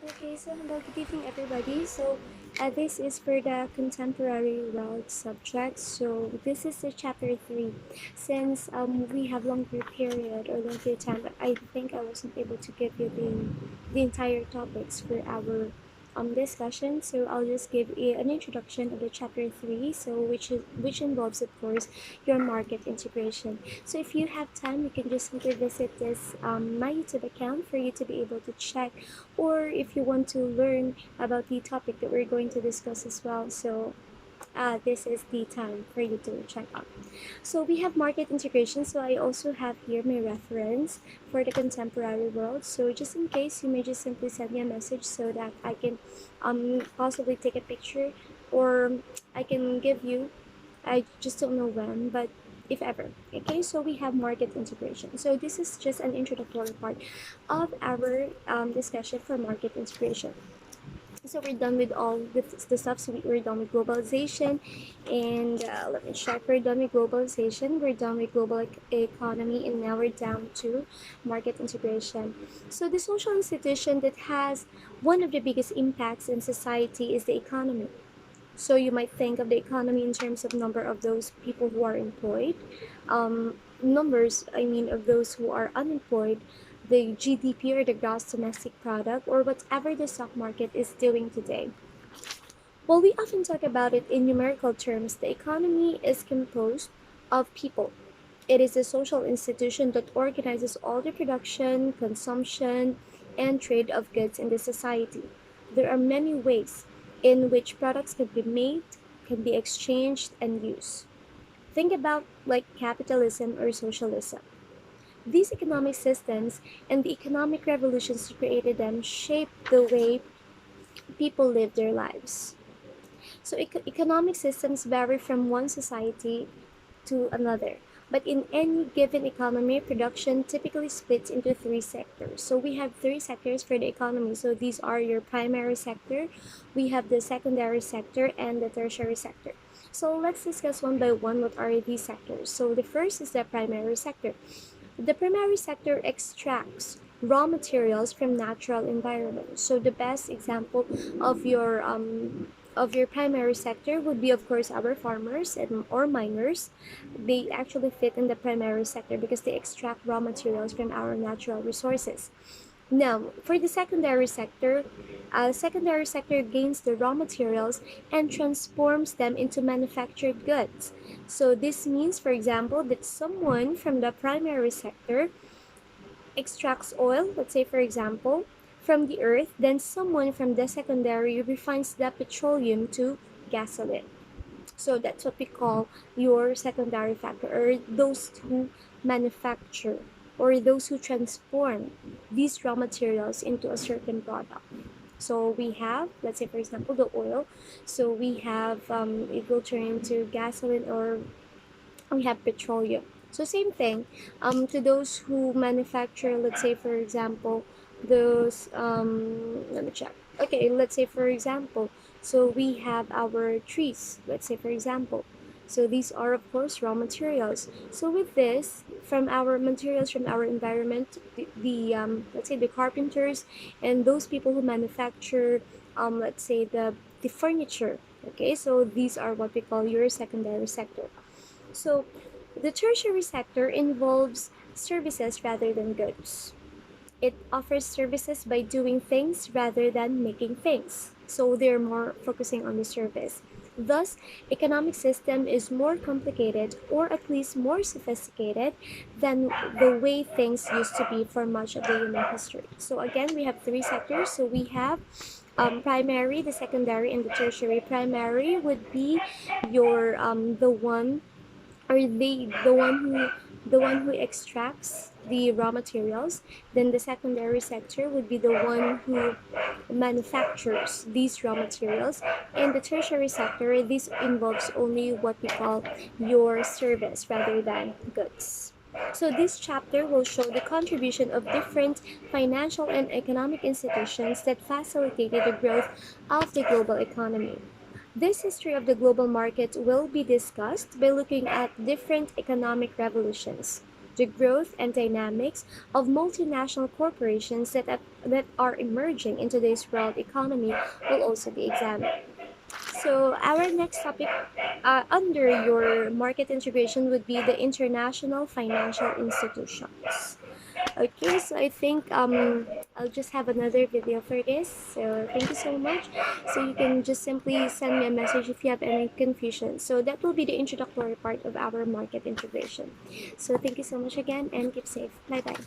Okay, so hello, good evening, everybody. This is for the contemporary world subject. So, this is the chapter 3. Since we have longer period or longer time, I think I wasn't able to give you the entire topics for our discussion. So, I'll just give an introduction of the chapter 3. So, which involves, of course, your market integration. So, if you have time, you can just simply visit this my YouTube account for you to be able to check, or if you want to learn about the topic that we're going to discuss as well. This is the time for you to check out. So we have market integration. So I also have here my reference for the contemporary world. So just in case, you may just simply send me a message so that I can possibly take a picture, or I can give you. I just don't know when, but if ever. Okay, so we have market integration. So this is just an introductory part of our discussion for market integration. So we're done with all the stuff. So we're done with globalization, and let me check. We're done with globalization. We're done with global economy, and now we're down to market integration. So the social institution that has one of the biggest impacts in society is the economy. So you might think of the economy in terms of number of those people who are employed, numbers, I mean, of those who are unemployed, the GDP or the gross domestic product, or whatever the stock market is doing today. While we often talk about it in numerical terms, the economy is composed of people. It is a social institution that organizes all the production, consumption, and trade of goods in the society. There are many ways in which products can be made, can be exchanged, and used. Think about like capitalism or socialism. These economic systems and the economic revolutions that created them shape the way people live their lives. So economic systems vary from one society to another. But in any given economy, production typically splits into three sectors. So we have three sectors for the economy. So these are your primary sector, we have the secondary sector, and the tertiary sector. So let's discuss one by one what are these sectors. So the first is the primary sector. The primary sector extracts raw materials from natural environments. So the best example of your primary sector would be, of course, our farmers and or miners. They actually fit in the primary sector because they extract raw materials from our natural resources. Now, for the secondary sector gains the raw materials and transforms them into manufactured goods. So this means, for example, that someone from the primary sector extracts oil, let's say for example, from the earth, then someone from the secondary refines that petroleum to gasoline. So that's what we call your secondary factor, or those who manufacture or those who transform these raw materials into a certain product. So we have, let's say for example, the oil. So we have, it will turn into gasoline, or we have petroleum. So same thing, to those who manufacture, let's say for example, those, let me check. Okay, let's say for example, so we have our trees, let's say for example. So these are of course raw materials. So with this, from our materials from our environment, the let's say the carpenters and those people who manufacture, let's say the furniture. Okay, so these are what we call your secondary sector. So the tertiary sector involves services rather than goods. It offers services by doing things rather than making things. So they're more focusing on the service. Thus, economic system is more complicated, or at least more sophisticated than the way things used to be for much of the human history. So again, we have three sectors. So we have primary, the secondary, and the tertiary. Primary would be your the one, or the one who extracts the raw materials. Then the secondary sector would be the one who manufactures these raw materials, and the tertiary sector, this involves only what we call your service rather than goods. So this chapter will show the contribution of different financial and economic institutions that facilitated the growth of the global economy. This history of the global market will be discussed by looking at different economic revolutions the growth and dynamics of multinational corporations that are emerging in today's world economy will also be examined. So our next topic under your market integration would be the international financial institutions. Okay, so I think I'll just have another video for this. So thank you so much. So you can just simply send me a message if you have any confusion. So that will be the introductory part of our market integration. So thank you so much again and keep safe. Bye bye.